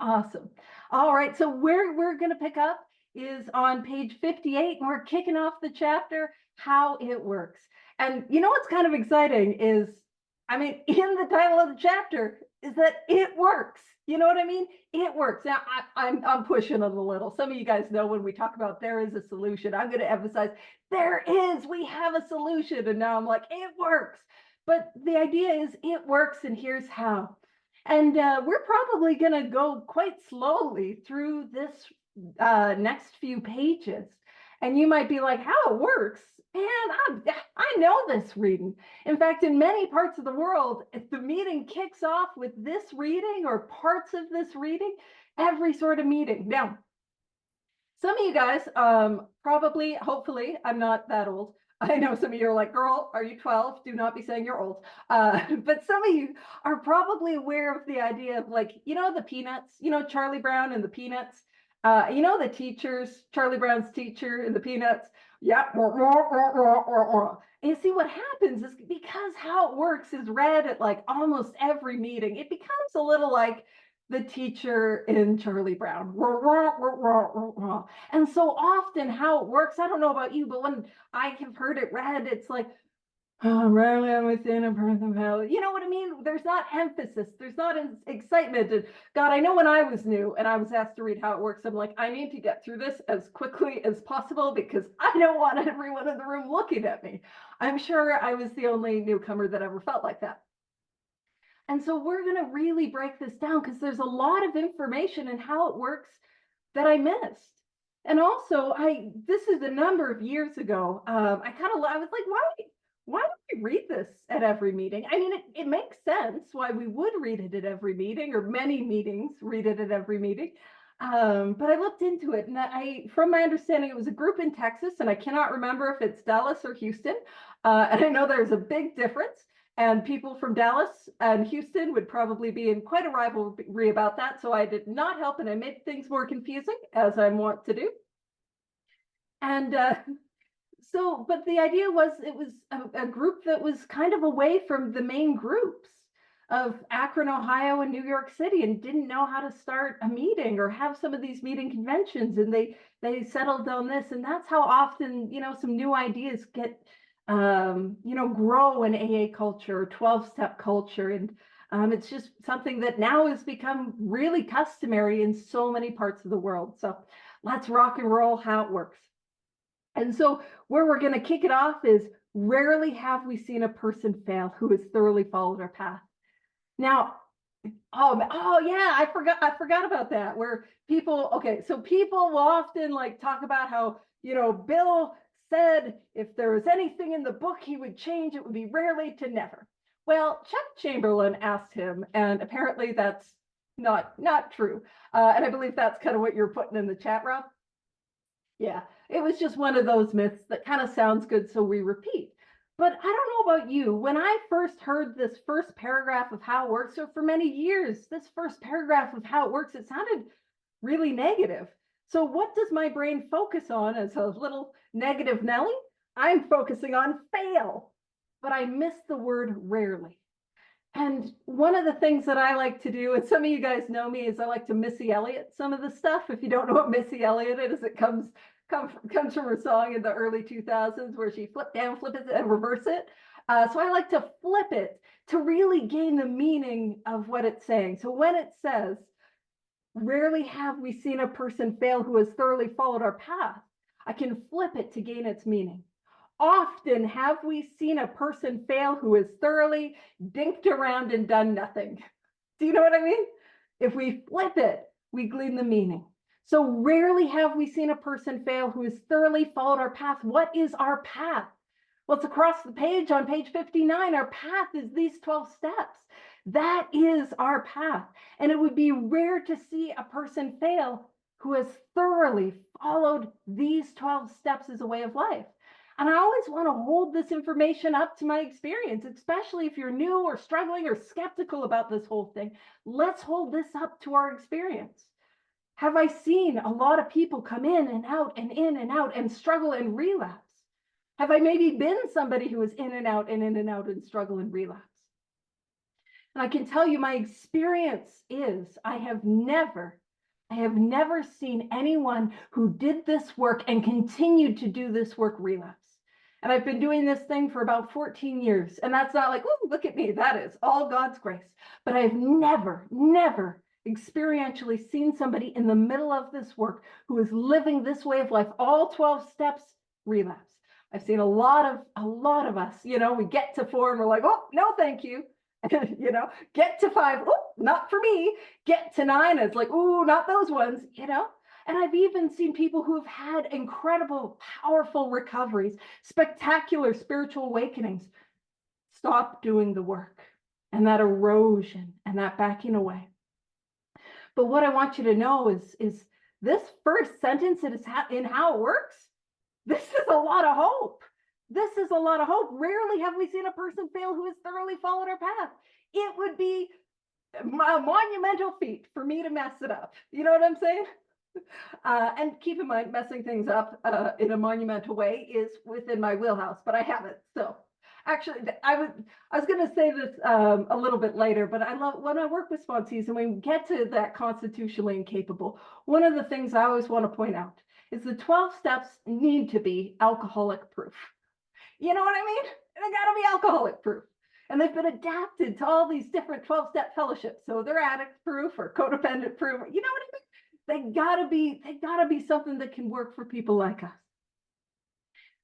Awesome. All right. So where we're going to pick up is on page 58, and we're kicking off the chapter, How It Works. And you know what's kind of exciting is, I mean, in the title of the chapter is that it works. You know what I mean? It works. Now, I'm pushing it a little. Some of you guys know when we talk about there is a solution, I'm going to emphasize there is, we have a solution. And now I'm like, it works. But the idea is it works, and here's how. And we're probably going to go quite slowly through this next few pages. And you might be like, how it works? Man, I know this reading. In fact, in many parts of the world, if the meeting kicks off with this reading or parts of this reading, every sort of meeting. Now, some of you guys probably, hopefully, I'm not that old. I know some of you are like, girl, are you 12? Do not be saying you're old. But some of you are probably aware of the idea of, like, you know, the Peanuts, you know, Charlie Brown and the Peanuts. You know, the teachers, Charlie Brown's teacher and the Peanuts. Yeah. And you see what happens is, because how it works is read at like almost every meeting, it becomes a little like the teacher in Charlie Brown. And so often how it works, I don't know about you, but when I have heard it read, it's like, oh, rarely am I seeing a person fail. You know what I mean? There's not emphasis. There's not excitement. And God, I know when I was new and I was asked to read How It Works, I'm like, I need to get through this as quickly as possible because I don't want everyone in the room looking at me. I'm sure I was the only newcomer that ever felt like that. And so we're going to really break this down because there's a lot of information in How It Works that I missed. And also, this is a number of years ago. I was like, why do we read this at every meeting? I mean, it makes sense why we would read it at every meeting, or many meetings read it at every meeting. But I looked into it, and from my understanding, it was a group in Texas, and I cannot remember if it's Dallas or Houston. And I know there's a big difference. And people from Dallas and Houston would probably be in quite a rivalry about that. So I did not help, and I made things more confusing, as I want to do. And but the idea was, it was a group that was kind of away from the main groups of Akron, Ohio, and New York City, and didn't know how to start a meeting or have some of these meeting conventions. And they settled on this, and that's how often, you know, some new ideas get you know, grow in AA culture, 12-step culture. And it's just something that now has become really customary in so many parts of the world. So let's rock and roll How It Works. And so where we're going to kick it off is, rarely have we seen a person fail who has thoroughly followed our path. Now, oh yeah, I forgot about that. Where people, okay, so people will often like talk about how, you know, Bill said if there was anything in the book he would change, it would be rarely to never. Well, Chuck Chamberlain asked him, and apparently that's not true. And I believe that's kind of what you're putting in the chat, Rob. Yeah, it was just one of those myths that kind of sounds good, so we repeat. But I don't know about you. When I first heard this first paragraph of How It Works, so for many years, this first paragraph of How It Works, it sounded really negative. So what does my brain focus on as a little negative Nelly? I'm focusing on fail, but I miss the word rarely. And one of the things that I like to do, and some of you guys know me, is I like to Missy Elliott some of the stuff. If you don't know what Missy Elliott is, it comes from her song in the early 2000s where she flip down, flip it, and reverse it. So I like to flip it to really gain the meaning of what it's saying. So when it says, rarely have we seen a person fail who has thoroughly followed our path, I can flip it to gain its meaning. Often have we seen a person fail who has thoroughly dinked around and done nothing. Do you know what I mean? If we flip it, we glean the meaning. So rarely have we seen a person fail who has thoroughly followed our path. What is our path? Well, it's across the page on page 59. Our path is these 12 steps. That is our path. And it would be rare to see a person fail who has thoroughly followed these 12 steps as a way of life. And I always want to hold this information up to my experience, especially if you're new or struggling or skeptical about this whole thing. Let's hold this up to our experience. Have I seen a lot of people come in and out and struggle and relapse? Have I maybe been somebody who was in and out and struggle and relapse? And I can tell you my experience is I have never seen anyone who did this work and continued to do this work relapse. And I've been doing this thing for about 14 years. And that's not like, oh, look at me. That is all God's grace. But I've never experientially seen somebody in the middle of this work who is living this way of life, all 12 steps, relapse. I've seen a lot of us, we get to 4 and we're like, oh, no, thank you. Get to 5, oh, not for me. Get to 9, it's like, oh, not those ones, And I've even seen people who have had incredible, powerful recoveries, spectacular spiritual awakenings, stop doing the work, and that erosion and that backing away. But what I want you to know is this first sentence in how it works, this is a lot of hope. This is a lot of hope. Rarely have we seen a person fail who has thoroughly followed our path. It would be a monumental feat for me to mess it up. You know what I'm saying? And keep in mind, messing things up in a monumental way is within my wheelhouse, but I haven't. So actually, I was going to say this a little bit later, but I love when I work with sponsees and we get to that constitutionally incapable. One of the things I always want to point out is the 12 steps need to be alcoholic proof. You know what I mean? They got to be alcoholic proof. And they've been adapted to all these different 12-step fellowships. So they're addict proof or codependent proof. You know what I mean? They gotta be something that can work for people like us.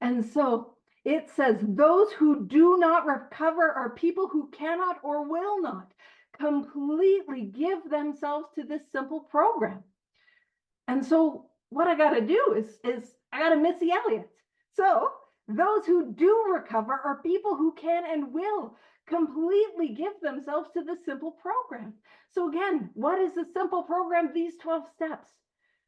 And so it says, those who do not recover are people who cannot or will not completely give themselves to this simple program. And so what I got to do is I got to Missy Elliott. So those who do recover are people who can and will completely give themselves to the simple program. So again, what is the simple program? These 12 steps.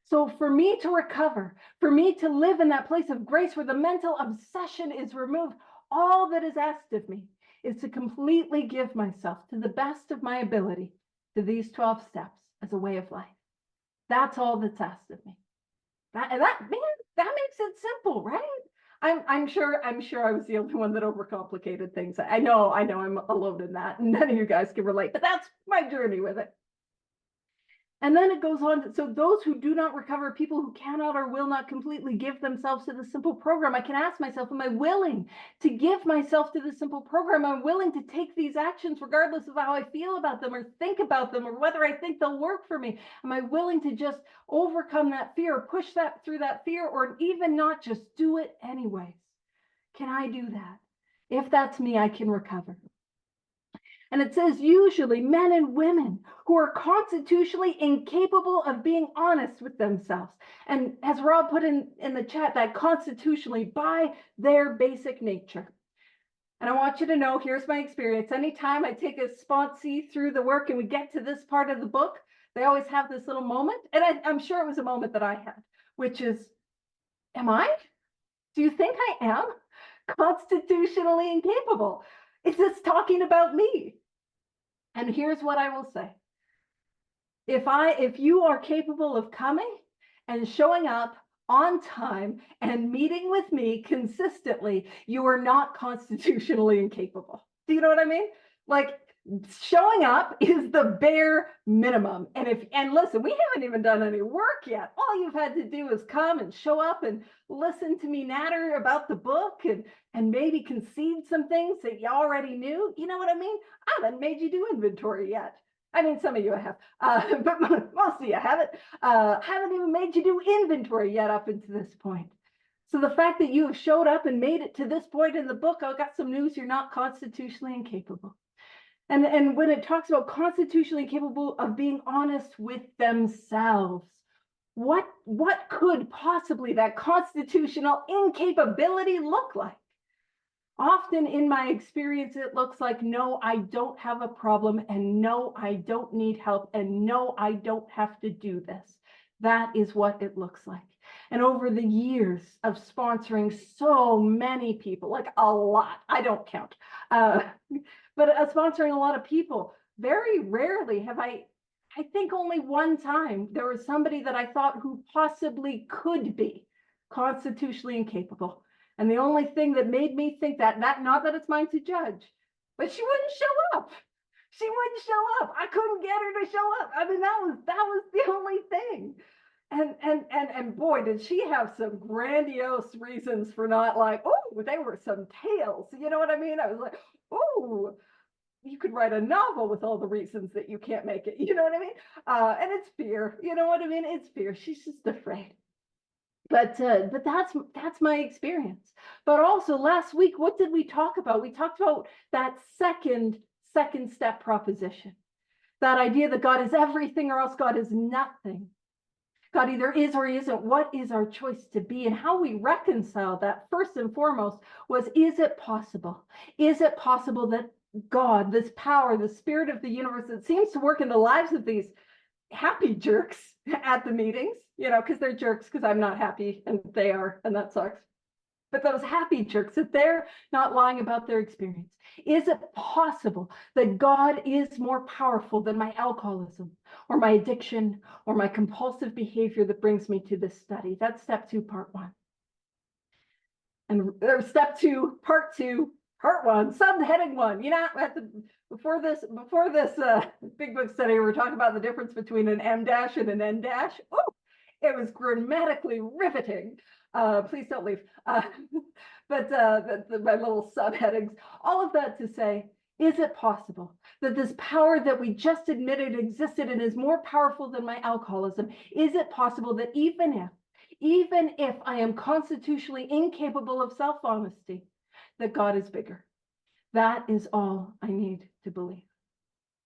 So for me to recover, for me to live in that place of grace where the mental obsession is removed, all that is asked of me is to completely give myself to the best of my ability to these 12 steps as a way of life. That's all that's asked of me. That makes it simple, right? I'm sure I was the only one that overcomplicated things. I know I'm alone in that, and none of you guys can relate, but that's my journey with it. And then it goes on, so those who do not recover, people who cannot or will not completely give themselves to the simple program, I can ask myself, am I willing to give myself to the simple program? Am I willing to take these actions regardless of how I feel about them or think about them or whether I think they'll work for me? Am I willing to just overcome that fear, push that through that fear, or even not just do it anyways? Can I do that? If that's me, I can recover. And it says usually men and women who are constitutionally incapable of being honest with themselves. And as Rob put in the chat, that constitutionally by their basic nature. And I want you to know, here's my experience. Anytime I take a sponsee through the work and we get to this part of the book, they always have this little moment. And I'm sure it was a moment that I had, which is, am I? Do you think I am constitutionally incapable? Is this talking about me? And here's what I will say. If you are capable of coming and showing up on time and meeting with me consistently, you are not constitutionally incapable. Do you know what I mean? Like, showing up is the bare minimum. And listen, we haven't even done any work yet. All you've had to do is come and show up and listen to me natter about the book and maybe concede some things that you already knew. You know what I mean? I haven't made you do inventory yet. I mean, some of you have, but most of you haven't. Haven't even made you do inventory yet up until this point. So the fact that you have showed up and made it to this point in the book, I've got some news. You're not constitutionally incapable. And when it talks about constitutionally capable of being honest with themselves, what could possibly that constitutional incapability look like? Often in my experience, it looks like, no, I don't have a problem, and no, I don't need help, and no, I don't have to do this. That is what it looks like. And over the years of sponsoring so many people, like a lot, I don't count, but sponsoring a lot of people, very rarely have I think only one time there was somebody that I thought who possibly could be constitutionally incapable. And the only thing that made me think that not that it's mine to judge, but she wouldn't show up. She wouldn't show up. I couldn't get her to show up. I mean, that was the only thing. And boy, did she have some grandiose reasons for not, like, oh, they were some tales. You know what I mean? I was like, oh, you could write a novel with all the reasons that you can't make it. You know what I mean? And it's fear. You know what I mean? It's fear. She's just afraid. But that's my experience. But also last week, what did we talk about? We talked about that second step proposition. That idea that God is everything or else God is nothing. God either is or he isn't. What is our choice to be? And how we reconcile that, first and foremost, was, is it possible? Is it possible that God, this power, the spirit of the universe that seems to work in the lives of these happy jerks at the meetings, you know, because they're jerks because I'm not happy and they are, and that sucks. But those happy jerks, that they're not lying about their experience. Is it possible that God is more powerful than my alcoholism or my addiction or my compulsive behavior that brings me to this study? That's step 2, part 1. And there's step 2, part 2, part 1, subheading 1. You know, before this big book study, we were talking about the difference between an M dash and an N dash. Oh, it was grammatically riveting. Please don't leave. But my little subheadings, all of that to say, is it possible that this power that we just admitted existed and is more powerful than my alcoholism? Is it possible that even if I am constitutionally incapable of self-honesty, that God is bigger? That is all I need to believe.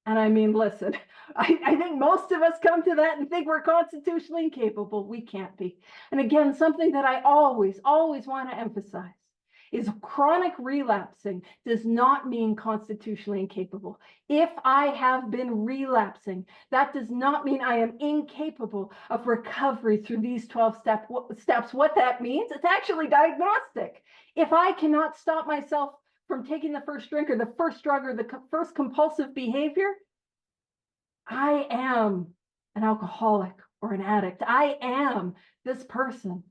And I mean, listen, I think most of us come to that and think we're constitutionally incapable. We can't be. And again, something that I always want to emphasize is chronic relapsing does not mean constitutionally incapable. If I have been relapsing, that does not mean I am incapable of recovery through these 12 steps. What that means, it's actually diagnostic. If I cannot stop myself from taking the first drink or the first drug or the first compulsive behavior, I am an alcoholic or an addict. I am this person.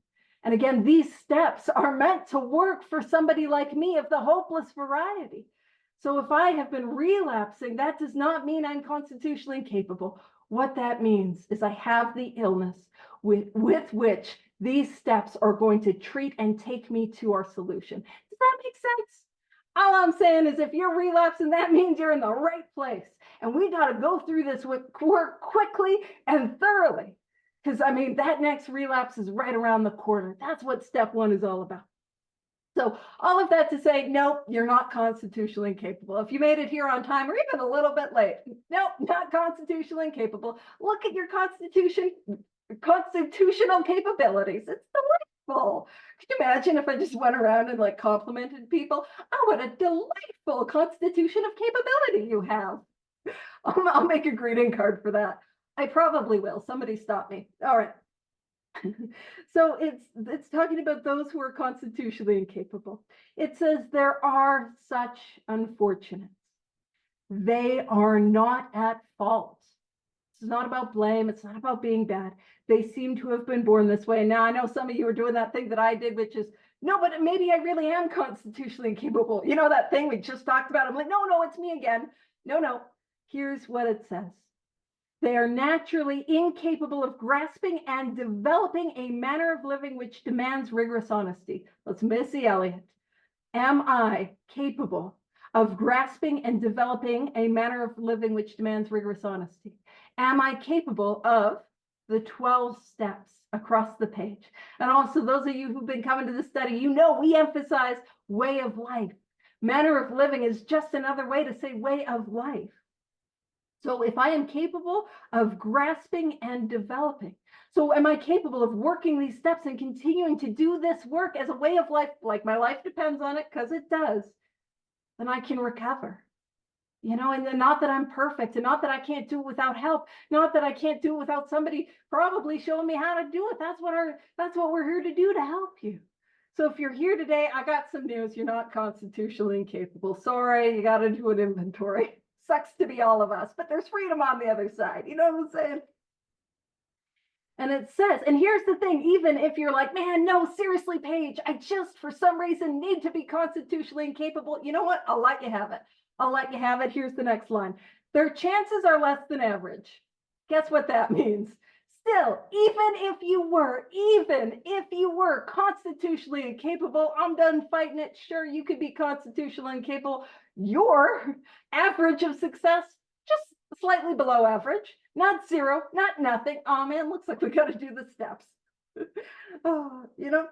And again, these steps are meant to work for somebody like me of the hopeless variety. So if I have been relapsing, that does not mean I'm constitutionally incapable. What that means is I have the illness with which these steps are going to treat and take me to our solution. Does that make sense? All I'm saying is if you're relapsing, that means you're in the right place. And we got to go through this work quickly and thoroughly. Because, I mean, that next relapse is right around the corner. That's what step 1 is all about. So all of that to say, nope, you're not constitutionally incapable. If you made it here on time or even a little bit late, nope, not constitutionally incapable. Look at your constitutional capabilities. It's delightful. Could you imagine if I just went around and like complimented people? Oh, what a delightful constitution of capability you have. I'll make a greeting card for that. I probably will. Somebody stop me. All right. So it's talking about those who are constitutionally incapable. It says there are such unfortunates. They are not at fault. It's not about blame. It's not about being bad. They seem to have been born this way. Now, I know some of you are doing that thing that I did, which is, no, but maybe I really am constitutionally incapable. You know, that thing we just talked about. I'm like, no, it's me again. No. Here's what it says. They are naturally incapable of grasping and developing a manner of living which demands rigorous honesty. That's Missy Elliott. Am I capable of grasping and developing a manner of living which demands rigorous honesty? Am I capable of the 12 steps across the page? And also, those of you who've been coming to the study, you know we emphasize way of life. Manner of living is just another way to say way of life. So if I am capable of grasping and developing, so am I capable of working these steps and continuing to do this work as a way of life, like my life depends on it, because it does, then I can recover. You know, and then not that I'm perfect and not that I can't do it without help, not that I can't do it without somebody probably showing me how to do it. That's what we're here to do, to help you. So if you're here today, I got some news. You're not constitutionally incapable. Sorry, you got to do an inventory. Sucks to be all of us, but there's freedom on the other side. You know what I'm saying? And it says, and here's the thing, even if you're like, man, no, seriously, Paige, I just for some reason need to be constitutionally incapable. You know what? I'll let you have it. I'll let you have it. Here's the next line. Their chances are less than average. Guess what that means? Still, even if you were constitutionally incapable, I'm done fighting it. Sure, you could be constitutionally incapable. Your average of success, just slightly below average, not zero, not nothing. Oh man, looks like we got to do the steps. Oh, you know,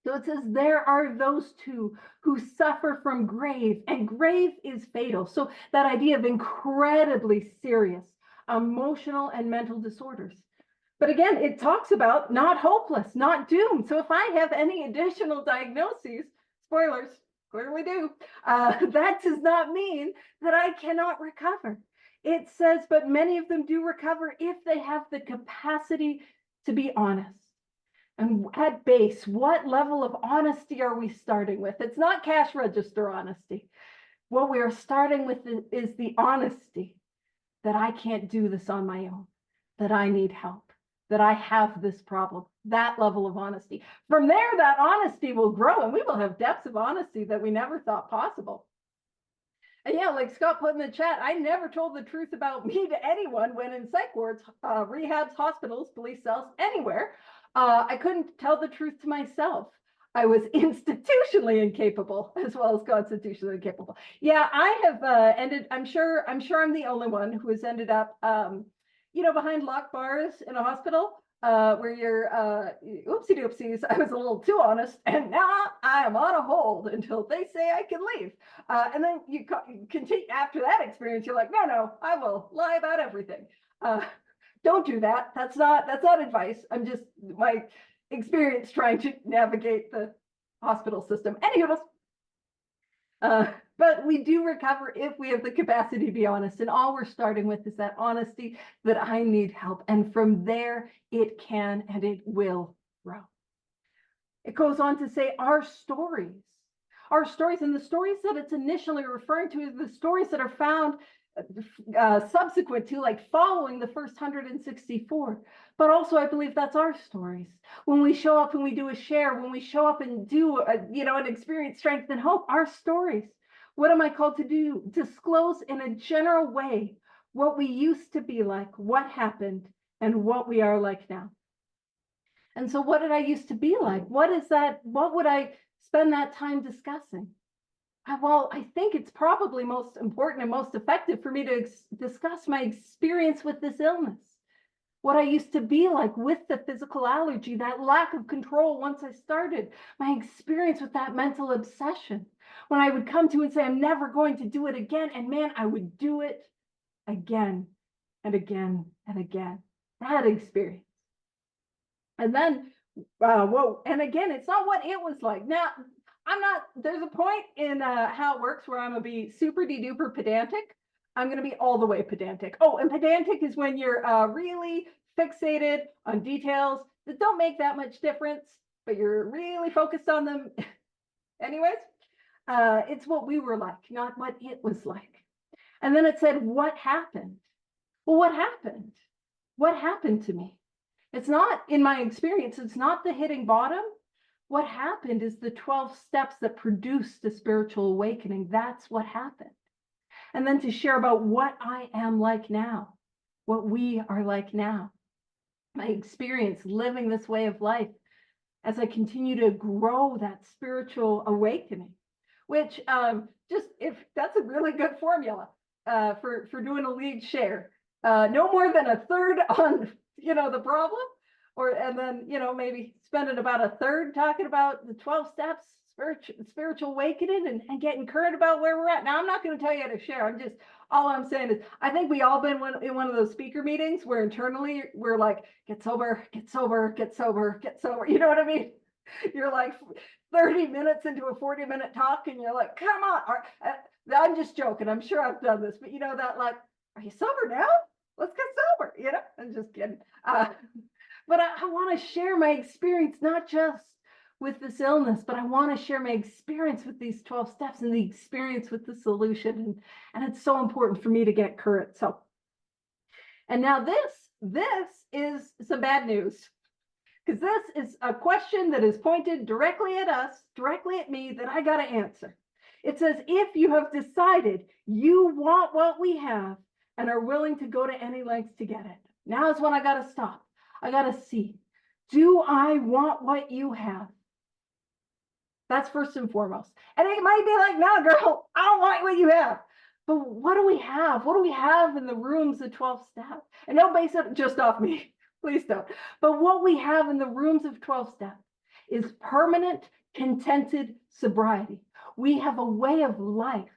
so it says there are those two who suffer from grave, and grave is fatal. So that idea of incredibly serious emotional and mental disorders. But again, it talks about not hopeless, not doomed. So if I have any additional diagnoses, spoilers, clearly do, that does not mean that I cannot recover. It says, but many of them do recover if they have the capacity to be honest. And at base, what level of honesty are we starting with? It's not cash register honesty. What we are starting with is the honesty that I can't do this on my own, that I need help, that I have this problem, that level of honesty. From there, that honesty will grow, and we will have depths of honesty that we never thought possible. And yeah, like Scott put in the chat, I never told the truth about me to anyone when in psych wards, rehabs, hospitals, police cells, anywhere. I couldn't tell the truth to myself. I was institutionally incapable as well as constitutionally incapable. Yeah, I have ended, I'm sure I'm the only one who has ended up, behind locked bars in a hospital where you're, oopsie doopsies, I was a little too honest, and now I am on a hold until they say I can leave. And then you continue after that experience, you're like, no, I will lie about everything. Don't do that. That's not advice. I'm just my experience trying to navigate the hospital system. Anywho, but we do recover if we have the capacity to be honest. And all we're starting with is that honesty that I need help. And from there, it can and it will grow. It goes on to say our stories, and the stories that it's initially referring to is the stories that are found subsequent to, like, following the first 164. But also, I believe that's our stories. When we show up and we do a share, when we show up and do an experience, strength, and hope, our stories. What am I called to do? Disclose in a general way what we used to be like, what happened, and what we are like now. And so what did I used to be like? What is that? What would I spend that time discussing? Well, I think it's probably most important and most effective for me to discuss my experience with this illness. What I used to be like with the physical allergy, that lack of control once I started, my experience with that mental obsession. When I would come to and say, I'm never going to do it again. And man, I would do it again and again and again. That experience. And then, and again, it's not what it was like. Now, there's a point in how it works where I'm going to be super de-duper pedantic. I'm going to be all the way pedantic. Oh, and pedantic is when you're really fixated on details that don't make that much difference, but you're really focused on them. Anyways, it's what we were like, not what it was like. And then it said, what happened? Well, what happened? What happened to me? It's not, in my experience, it's not the hitting bottom. What happened is the 12 steps that produced the spiritual awakening. That's what happened. And then to share about what I am like now, what we are like now, my experience living this way of life as I continue to grow that spiritual awakening, which if that's a really good formula for doing a lead share. No more than a third on, the problem, and then, maybe spending about a third talking about the 12 steps, spiritual awakening, and getting current about where we're at. Now, I'm not going to tell you how to share. All I'm saying is, I think we all been in one of those speaker meetings where internally we're like, get sober, get sober, get sober, get sober. You know what I mean? You're like 30 minutes into a 40-minute talk and you're like, come on. I'm just joking. I'm sure I've done this, but that, like, are you sober now? Let's get sober. I'm just kidding. But I want to share my experience, not just with this illness, but I want to share my experience with these 12 steps and the experience with the solution. And it's so important for me to get current. So, and now this is some bad news, because this is a question that is pointed directly at us, directly at me, that I got to answer. It says, if you have decided you want what we have and are willing to go to any lengths to get it. Now is when I got to stop. I got to see, do I want what you have? That's first and foremost. And it might be like, no, girl, I don't want what you have. But what do we have? What do we have in the rooms of 12 steps? And don't base it just off me. Please don't. But what we have in the rooms of 12 steps is permanent, contented sobriety. We have a way of life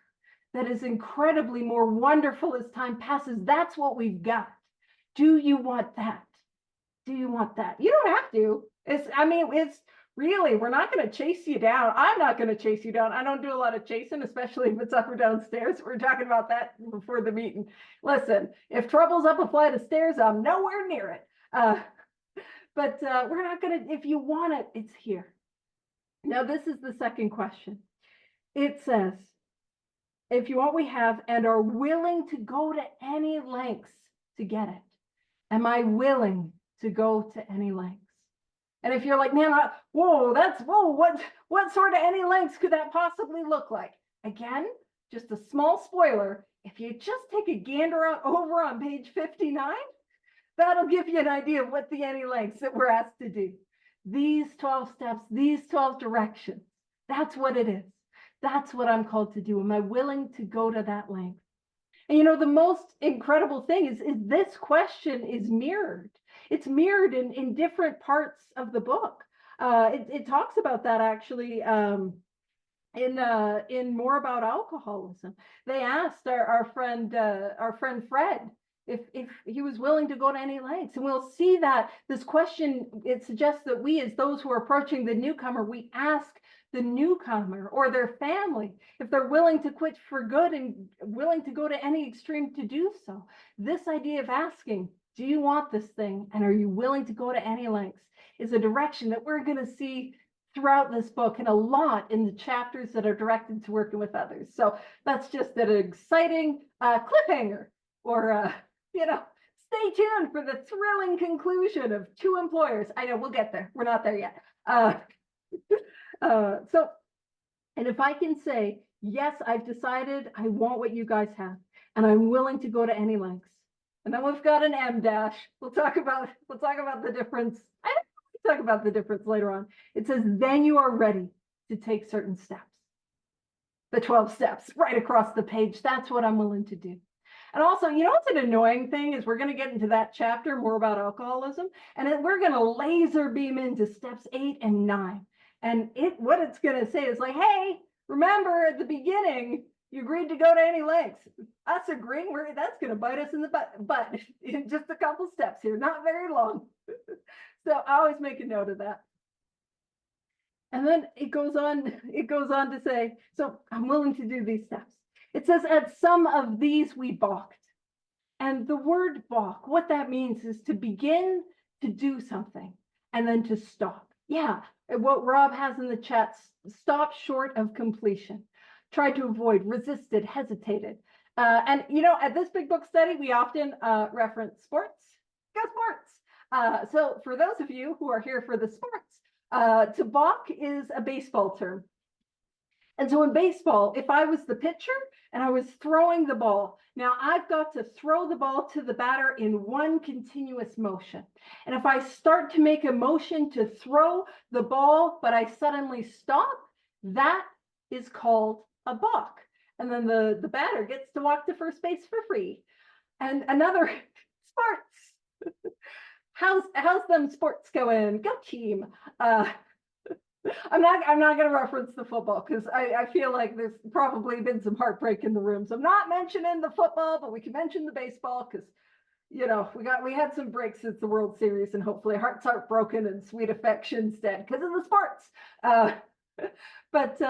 that is incredibly more wonderful as time passes. That's what we've got. Do you want that? Do you want that? You don't have to. It's really, we're not going to chase you down. I'm not going to chase you down. I don't do a lot of chasing, especially if it's up or downstairs. We're talking about that before the meeting. Listen, if trouble's up a flight of stairs, I'm nowhere near it. But we're not going to, if you want it, it's here. Now, this is the second question. It says, if you want what we have and are willing to go to any lengths to get it. Am I willing to go to any lengths? And if you're like, man, what sort of any lengths could that possibly look like? Again, just a small spoiler. If you just take a gander over on page 59, that'll give you an idea of what the any lengths that we're asked to do. These 12 steps, these 12 directions, that's what it is. That's what I'm called to do. Am I willing to go to that length? And you know, the most incredible thing is this question is mirrored. It's mirrored in different parts of the book. It talks about that actually in More About Alcoholism. They asked our friend Fred if he was willing to go to any lengths. And we'll see that this question, it suggests that we, as those who are approaching the newcomer, we ask the newcomer or their family if they're willing to quit for good and willing to go to any extreme to do so. This idea of asking, do you want this thing? And are you willing to go to any lengths? Is a direction that we're going to see throughout this book and a lot in the chapters that are directed to working with others. So that's just an exciting cliffhanger, or, stay tuned for the thrilling conclusion of Two Employers. I know we'll get there. We're not there yet. And if I can say, yes, I've decided I want what you guys have, and I'm willing to go to any lengths. And then we've got an M dash. We'll talk about the difference. I don't talk about the difference later on. It says, then you are ready to take certain steps. The 12 steps right across the page. That's what I'm willing to do. And also, you know what's an annoying thing is we're going to get into that chapter more about alcoholism, and we're going to laser beam into steps 8 and 9. And what it's going to say is like, hey, remember at the beginning, you agreed to go to any lengths. Us agreeing, that's going to bite us in the butt in just a couple steps here, not very long. So I always make a note of that. And then it goes on to say, so I'm willing to do these steps. It says, at some of these we balked. And the word balk, what that means is to begin to do something and then to stop. Yeah, what Rob has in the chat, stop short of completion. Tried to avoid, resisted, hesitated. And at this big book study, we often reference sports. Go sports! So for those of you who are here for the sports, to balk is a baseball term. And so in baseball, if I was the pitcher and I was throwing the ball, now I've got to throw the ball to the batter in one continuous motion. And if I start to make a motion to throw the ball, but I suddenly stop, that is called a balk. And then the batter gets to walk to first base for free. And another sports. How's them sports going? Go team. I'm not going to reference the football because I feel like there's probably been some heartbreak in the room. So I'm not mentioning the football, but we can mention the baseball because, we had some breaks since the World Series, and hopefully hearts aren't broken and sweet affection instead because of the sports. But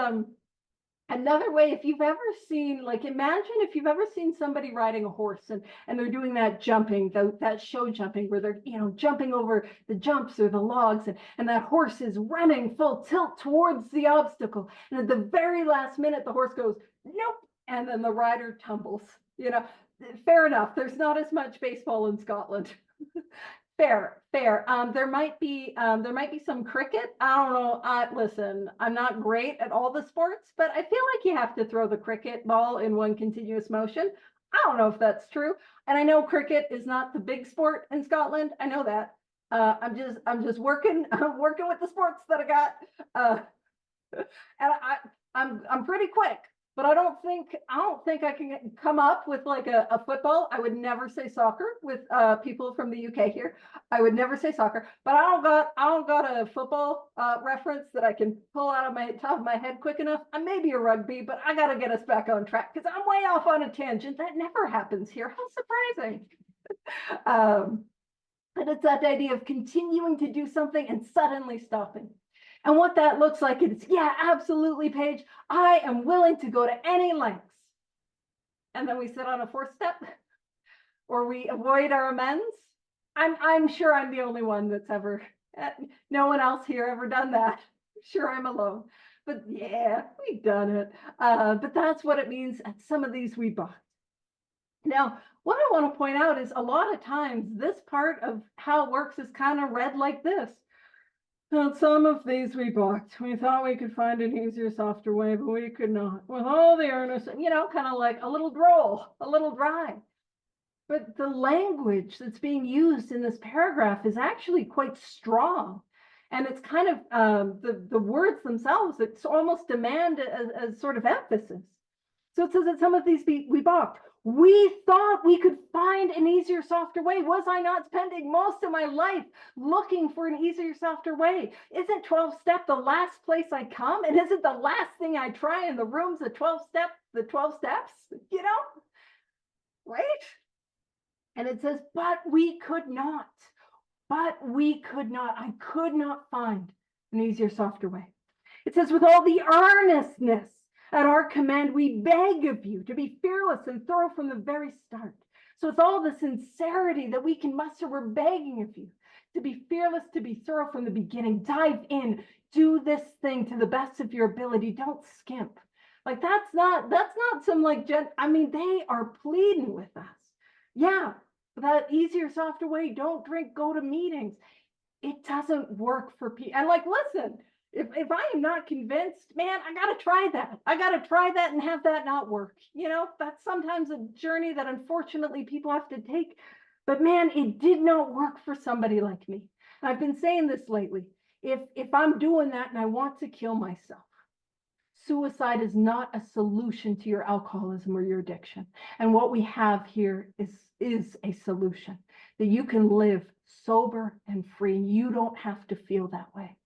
another way, if you've ever seen, imagine if you've ever seen somebody riding a horse and they're doing that jumping, that show jumping where they're, jumping over the jumps or the logs, and that horse is running full tilt towards the obstacle. And at the very last minute, the horse goes, nope. And then the rider tumbles. Fair enough. There's not as much baseball in Scotland. Fair. There might be some cricket. I don't know. Listen, I'm not great at all the sports, but I feel like you have to throw the cricket ball in one continuous motion. I don't know if that's true. And I know cricket is not the big sport in Scotland. I know that. I'm just working working with the sports that I got. Uh, and I'm pretty quick, but I don't think I can come up with like a football. I would never say soccer with people from the UK here. I would never say soccer, but I don't got a football reference that I can pull out of my top of my head quick enough. I may be a rugby, but I gotta get us back on track because I'm way off on a tangent. That never happens here. How surprising. Um, and it's that idea of continuing to do something and suddenly stopping. And what that looks like is, yeah, absolutely, Paige, I am willing to go to any lengths. And then we sit on a fourth step, or we avoid our amends. I'm sure I'm the only one that's ever, no one else here ever done that. Sure, I'm alone. But yeah, we've done it. But that's what it means at some of these we bought. Now, what I want to point out is a lot of times this part of how it works is kind of read like this. On some of these we balked. We thought we could find an easier, softer way, but we could not. With all the earnest, kind of like a little droll, a little dry. But the language that's being used in this paragraph is actually quite strong. And it's kind of the words themselves, it's almost demand a sort of emphasis. So it says that some of these we balked. We thought we could find an easier, softer way. Was I not spending most of my life looking for an easier, softer way? Isn't 12 step the last place I come? And isn't the last thing I try in the rooms the 12 steps, right? And it says, but we could not. I could not find an easier, softer way. It says, with all the earnestness at our command, we beg of you to be fearless and thorough from the very start. So it's all the sincerity that we can muster. We're begging of you to be fearless, to be thorough from the beginning. Dive in, do this thing to the best of your ability. Don't skimp. Like that's not some like they are pleading with us. Yeah, that easier, softer way. Don't drink, go to meetings. It doesn't work for people. And like, listen, if I am not convinced, man, I got to try that. I got to try that and have that not work. That's sometimes a journey that unfortunately people have to take. But man, it did not work for somebody like me. And I've been saying this lately. If I'm doing that and I want to kill myself, suicide is not a solution to your alcoholism or your addiction. And what we have here is a solution that you can live sober and free. You don't have to feel that way.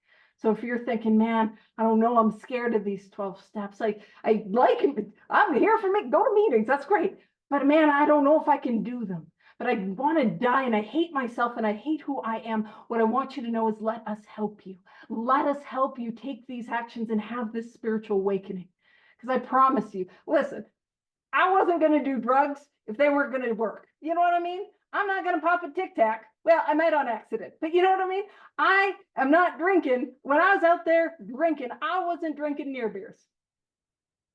So if you're thinking, man, I don't know, I'm scared of these 12 steps. I'm here for me, go to meetings, that's great. But man, I don't know if I can do them. But I want to die and I hate myself and I hate who I am. What I want you to know is let us help you. Let us help you take these actions and have this spiritual awakening. Because I promise you, listen, I wasn't going to do drugs if they weren't going to work. You know what I mean? I'm not going to pop a Tic Tac. Well, I might on accident, but you know what I mean? I am not drinking. When I was out there drinking, I wasn't drinking near beers.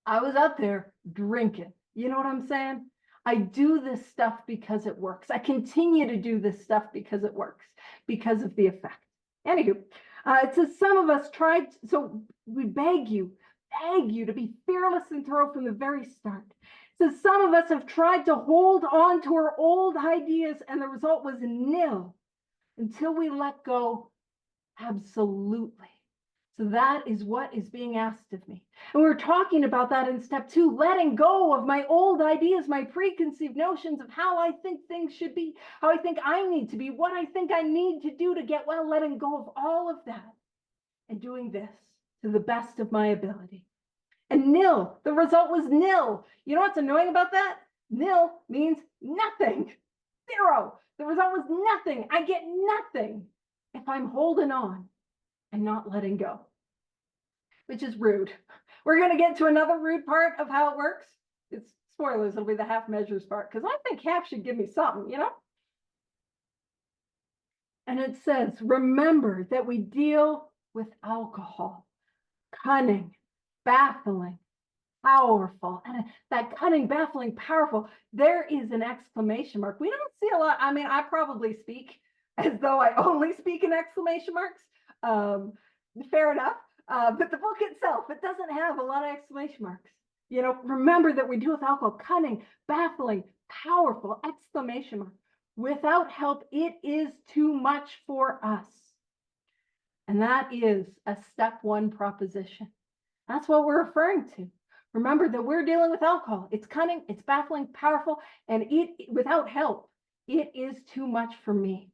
I was out there drinking. You know what I'm saying? I do this stuff because it works. I continue to do this stuff because it works, because of the effect. Anywho, it says some of us tried, so we beg you to be fearless and thorough from the very start. So some of us have tried to hold on to our old ideas and the result was nil until we let go absolutely. So that is what is being asked of me. And we're talking about that in step 2, letting go of my old ideas, my preconceived notions of how I think things should be, how I think I need to be, what I think I need to do to get well, letting go of all of that and doing this to the best of my ability. And nil, the result was nil. You know what's annoying about that? Nil means nothing. 0. The result was nothing. I get nothing if I'm holding on and not letting go, which is rude. We're going to get to another rude part of how it works. It's spoilers, it'll be the half measures part, because I think half should give me something, And it says, remember that we deal with alcohol, cunning, baffling, powerful. And that cunning, baffling, powerful, there is an exclamation mark. We don't see a lot. I mean, I probably speak as though I only speak in exclamation marks. Fair enough. But the book itself, it doesn't have a lot of exclamation marks. Remember that we deal with alcohol, cunning, baffling, powerful, exclamation mark. Without help, it is too much for us. And that is a step one proposition. That's what we're referring to. Remember that we're dealing with alcohol. It's cunning, it's baffling, powerful, and without help, it is too much for me.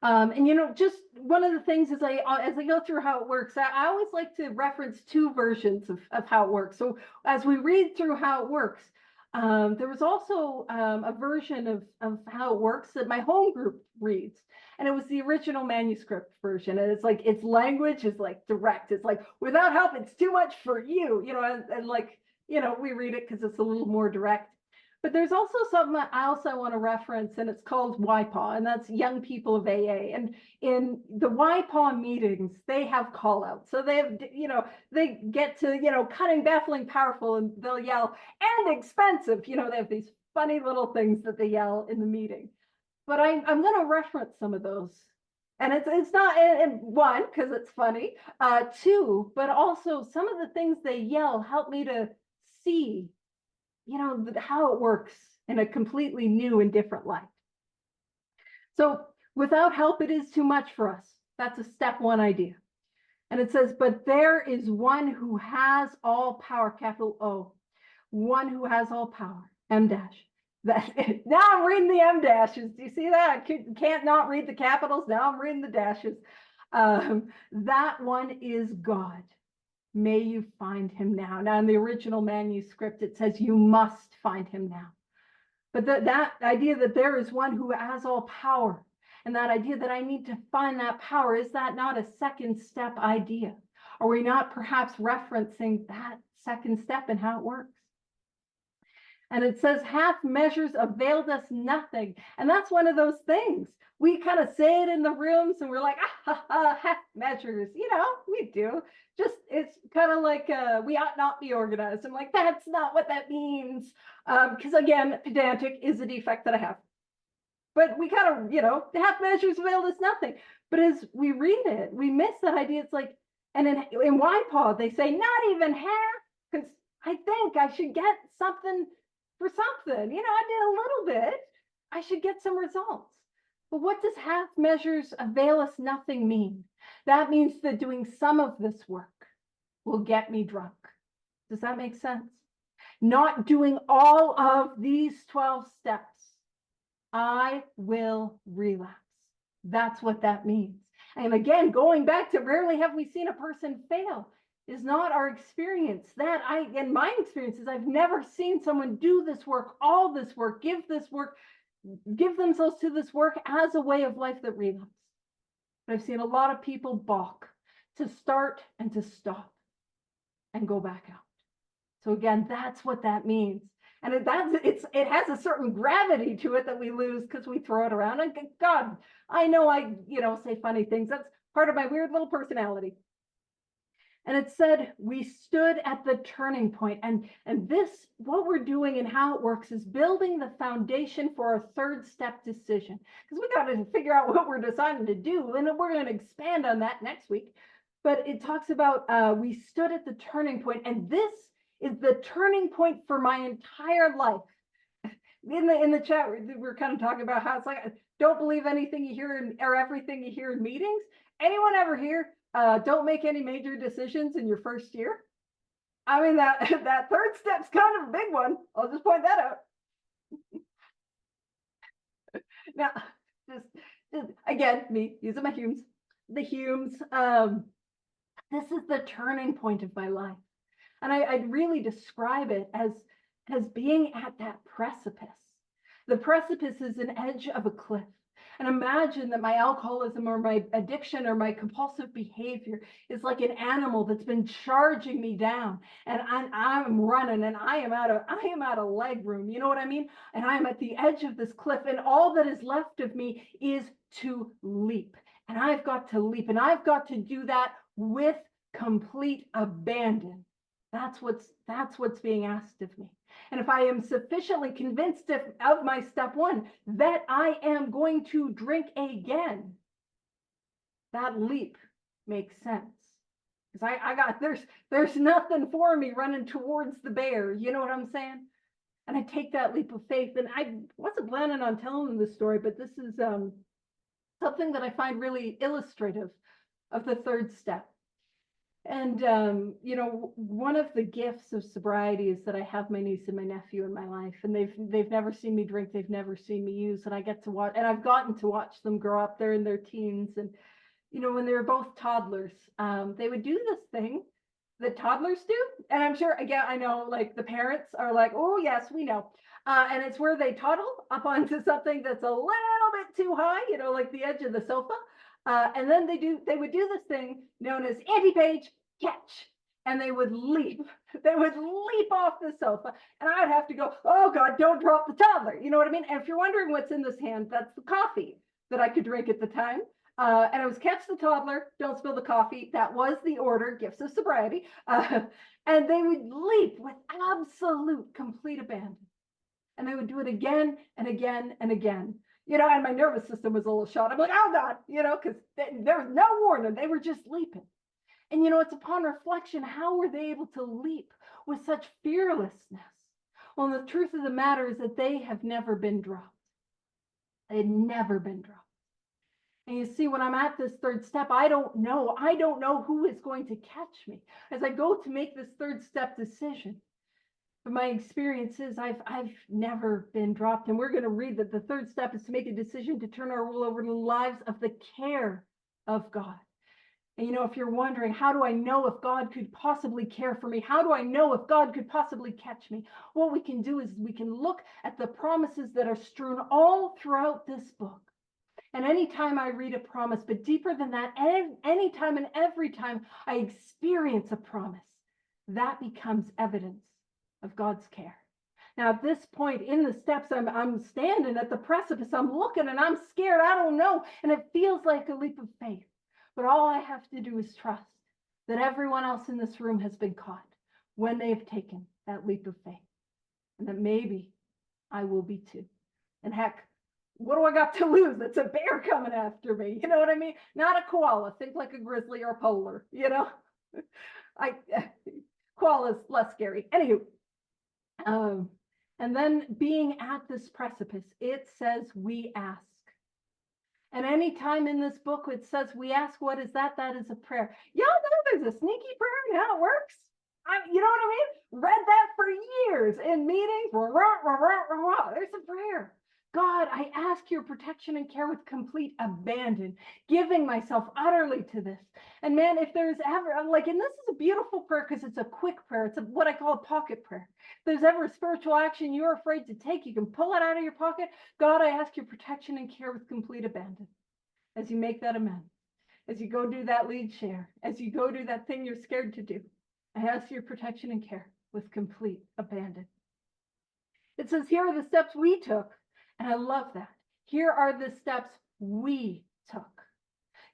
And just one of the things as I go through how it works, I always like to reference two versions of how it works. So as we read through how it works, there was also a version of how it works that my home group reads. And it was the original manuscript version. And it's like, its language is like direct. It's like, without help, it's too much for you, and we read it because it's a little more direct. But there's also something I also want to reference, and it's called YPAW, and that's Young People of AA. And in the YPAW meetings, they have call outs. So they have, they get to, cunning, baffling, powerful, and they'll yell, and expensive. They have these funny little things that they yell in the meeting. But I'm going to reference some of those. And it's not, and one, because it's funny, two, but also some of the things they yell help me to see how it works in a completely new and different light. So without help, it is too much for us. That's a step one idea. And it says, but there is one who has all power, capital O, one who has all power, M dash. Now I'm reading the M dashes. Do you see that? I can't not read the capitals. Now I'm reading the dashes. That one is God. May you find him now. Now, in the original manuscript, it says you must find him now. But that idea that there is one who has all power, and that idea that I need to find that power, is that not a second step idea? Are we not perhaps referencing that second step and how it works? And it says, half measures availed us nothing. And that's one of those things. We kind of say it in the rooms and we're like, half measures, we do. Just, it's kind of like, we ought not be organized. I'm like, that's not what that means. Because again, pedantic is a defect that I have. But we kind of, half measures availed us nothing. But as we read it, we miss that idea. It's like, and in YPAW, they say, not even half, because I think I should get something for something. I did a little bit. I should get some results. But what does half measures avail us nothing mean? That means that doing some of this work will get me drunk. Does that make sense? Not doing all of these 12 steps, I will relapse. That's what that means. And again, going back to rarely have we seen a person fail is not our experience. In my experiences, I've never seen someone do this work, all this work, give themselves to this work as a way of life that relapse. But I've seen a lot of people balk to start and to stop and go back out. So again, that's what that means. And it has a certain gravity to it that we lose because we throw it around. And God, I know I say funny things. That's part of my weird little personality. And it said, we stood at the turning point. And this, what we're doing and how it works is building the foundation for our third step decision. Because we got to figure out what we're deciding to do. And we're going to expand on that next week. But it talks about we stood at the turning point. And this is the turning point for my entire life. In the chat, we're kind of talking about how it's like, don't believe anything you hear or everything you hear in meetings. Anyone ever hear? Don't make any major decisions in your first year. I mean, that third step's kind of a big one. I'll just point that out. Now, just again, me using my Humes. The Humes. This is the turning point of my life, and I'd really describe it as being at that precipice. The precipice is an edge of a cliff. And imagine that my alcoholism or my addiction or my compulsive behavior is like an animal that's been charging me down, and I'm running, and I am out of leg room. You know what I mean? And I'm at the edge of this cliff, and all that is left of me is to leap. And I've got to leap, and I've got to do that with complete abandon. That's what's being asked of me. And if I am sufficiently convinced of my step one, that I am going to drink again, that leap makes sense. Because I got, there's nothing for me running towards the bear. You know what I'm saying? And I take that leap of faith. And I wasn't planning on telling them this story, but this is something that I find really illustrative of the third step. And, one of the gifts of sobriety is that I have my niece and my nephew in my life, and they've never seen me drink. They've never seen me use, and I get to watch, and I've gotten to watch them grow up. They're in their teens. And, when they were both toddlers, they would do this thing that toddlers do. And I'm sure, again, I know like the parents are like, oh yes, we know. And it's where they toddle up onto something that's a little bit too high, like the edge of the sofa. And then they would do this thing known as anti-page catch. And they would leap off the sofa. And I would have to go, oh God, don't drop the toddler. You know what I mean? And if you're wondering what's in this hand, that's the coffee that I could drink at the time. And it was catch the toddler, don't spill the coffee. That was the order, gifts of sobriety. And they would leap with absolute complete abandon. And they would do it again and again and again. And my nervous system was a little shot. I'm like, oh God, because there was no warning. They were just leaping. And, it's upon reflection, how were they able to leap with such fearlessness? Well, the truth of the matter is that they have never been dropped. They had never been dropped. And you see, when I'm at this third step, I don't know who is going to catch me as I go to make this third step decision. But my experience is I've never been dropped. And we're going to read that the third step is to make a decision to turn our will over to the lives of the care of God. And if you're wondering, how do I know if God could possibly care for me? How do I know if God could possibly catch me? What we can do is we can look at the promises that are strewn all throughout this book. And anytime I read a promise, but deeper than that, anytime and every time I experience a promise, that becomes evidence of God's care. Now, at this point in the steps, I'm standing at the precipice. I'm looking and I'm scared. I don't know. And it feels like a leap of faith. But all I have to do is trust that everyone else in this room has been caught when they have taken that leap of faith. And that maybe I will be too. And heck, what do I got to lose? It's a bear coming after me. You know what I mean? Not a koala. Think like a grizzly or a polar, Koala's less scary. Anywho, and then being at this precipice, it says we ask. And anytime in this book it says we ask, what is that? That is a prayer. Y'all know there's a sneaky prayer and how it works. You know what I mean? Read that for years in meetings. There's a prayer. God, I ask your protection and care with complete abandon, giving myself utterly to this. And man, if there's ever, and this is a beautiful prayer because it's a quick prayer. It's what I call a pocket prayer. If there's ever a spiritual action you're afraid to take, you can pull it out of your pocket. God, I ask your protection and care with complete abandon. As you make that amend, as you go do that lead share, as you go do that thing you're scared to do, I ask your protection and care with complete abandon. It says, here are the steps we took. And I love that. Here are the steps we took.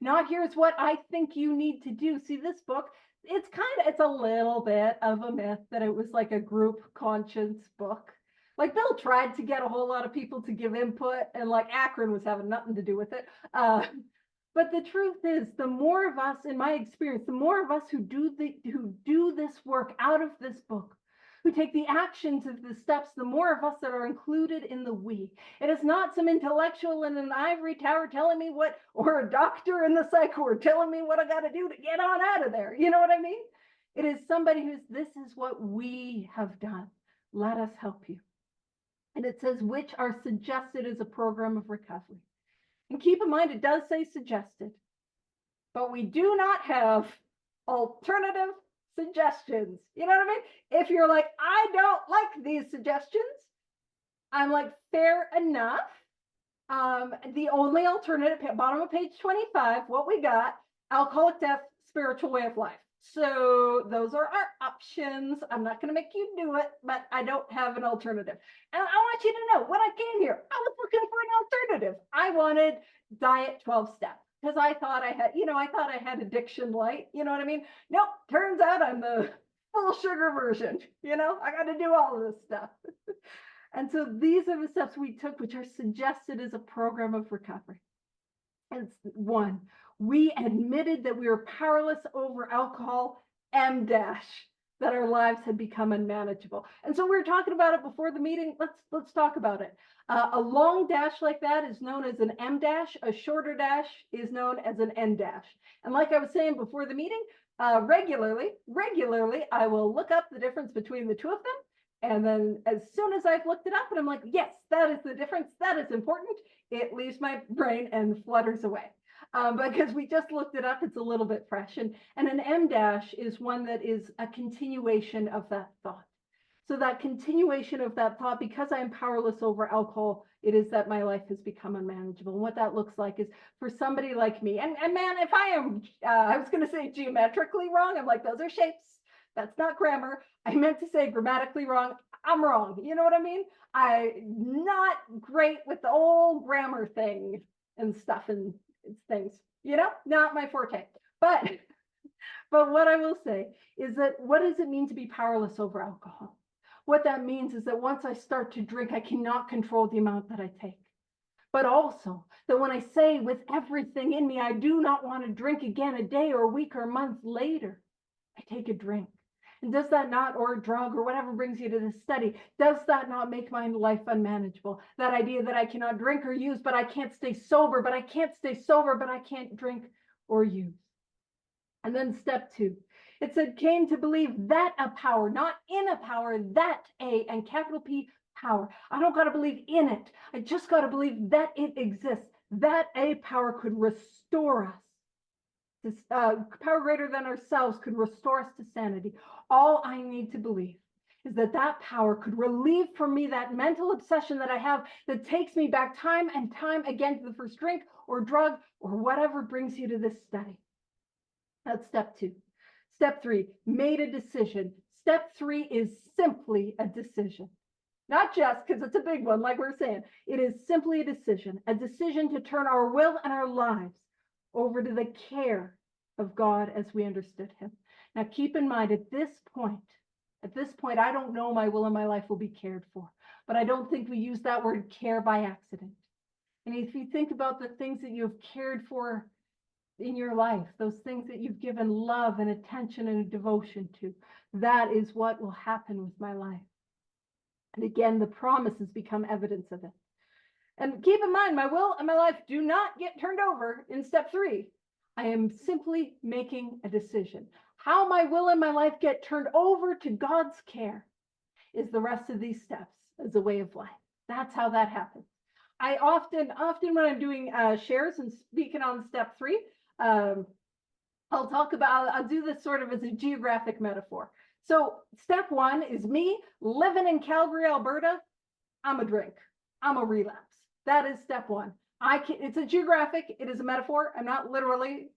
Not here's what I think you need to do. See, this book, it's a little bit of a myth that it was like a group conscience book. Like Bill tried to get a whole lot of people to give input, and like Akron was having nothing to do with it. But the truth is, the more of us, in my experience, the more of us who do this work out of this book, who take the actions of the steps, the more of us that are included in the we. It is not some intellectual in an ivory tower telling me what, or a doctor in the psych ward telling me what I got to do to get on out of there. You know what I mean? It is somebody this is what we have done. Let us help you. And it says, which are suggested as a program of recovery. And keep in mind, it does say suggested, but we do not have alternative suggestions. You know what I mean? If you're like, I don't like these suggestions, I'm like, fair enough. The only alternative, bottom of page 25, what we got, alcoholic death, spiritual way of life. So those are our options. I'm not going to make you do it, but I don't have an alternative. And I want you to know, when I came here, I was looking for an alternative. I wanted diet 12 step. Because I thought I had addiction light, you know what I mean? Nope, turns out I'm the full sugar version. I got to do all of this stuff. And so these are the steps we took, which are suggested as a program of recovery. It's one, we admitted that we were powerless over alcohol, that our lives had become unmanageable. And so we were talking about it before the meeting. Let's talk about it. A long dash like that is known as an M dash. A shorter dash is known as an N dash. And like I was saying before the meeting, regularly, I will look up the difference between the two of them. And then as soon as I've looked it up and I'm like, yes, that is the difference. That is important. It leaves my brain and flutters away. Because we just looked it up, it's a little bit fresh. And an M dash is one that is a continuation of that thought. So that continuation of that thought, because I am powerless over alcohol, it is that my life has become unmanageable. And what that looks like is for somebody like me, and man, if I am, I was going to say geometrically wrong, I'm like, those are shapes. That's not grammar. I meant to say grammatically wrong. I'm wrong. You know what I mean? I'm not great with the old grammar thing and stuff and things, not my forte. But what I will say is that what does it mean to be powerless over alcohol? What that means is that once I start to drink, I cannot control the amount that I take. But also that when I say with everything in me, I do not want to drink again a day or a week or a month later, I take a drink. And does that not, or a drug or whatever brings you to this study, does that not make my life unmanageable? That idea that I cannot drink or use, but I can't stay sober, but I can't stay sober, but I can't drink or use. And then step two, it said came to believe that a power, not in a power, that a, and capital P, power. I don't got to believe in it. I just got to believe that it exists, that a power could restore us. This power greater than ourselves could restore us to sanity. All I need to believe is that that power could relieve from me that mental obsession that I have that takes me back time and time again to the first drink or drug or whatever brings you to this study. That's step two. Step three, made a decision. Step three is simply a decision. Not just because it's a big one, like we're saying. It is simply a decision to turn our will and our lives over to the care of God as we understood him. Now keep in mind at this point, I don't know my will and my life will be cared for, but I don't think we use that word care by accident. And if you think about the things that you've cared for in your life, those things that you've given love and attention and devotion to, that is what will happen with my life. And again, the promises become evidence of it. And keep in mind, my will and my life do not get turned over in step three. I am simply making a decision. How my will and my life get turned over to God's care is the rest of these steps as a way of life. That's how that happens. I often when I'm doing shares and speaking on step three, I'll do this sort of as a geographic metaphor. So step one is me living in Calgary, Alberta. I'm a drink. I'm a relapse. That is step one. It's a geographic, it is a metaphor. I'm not literally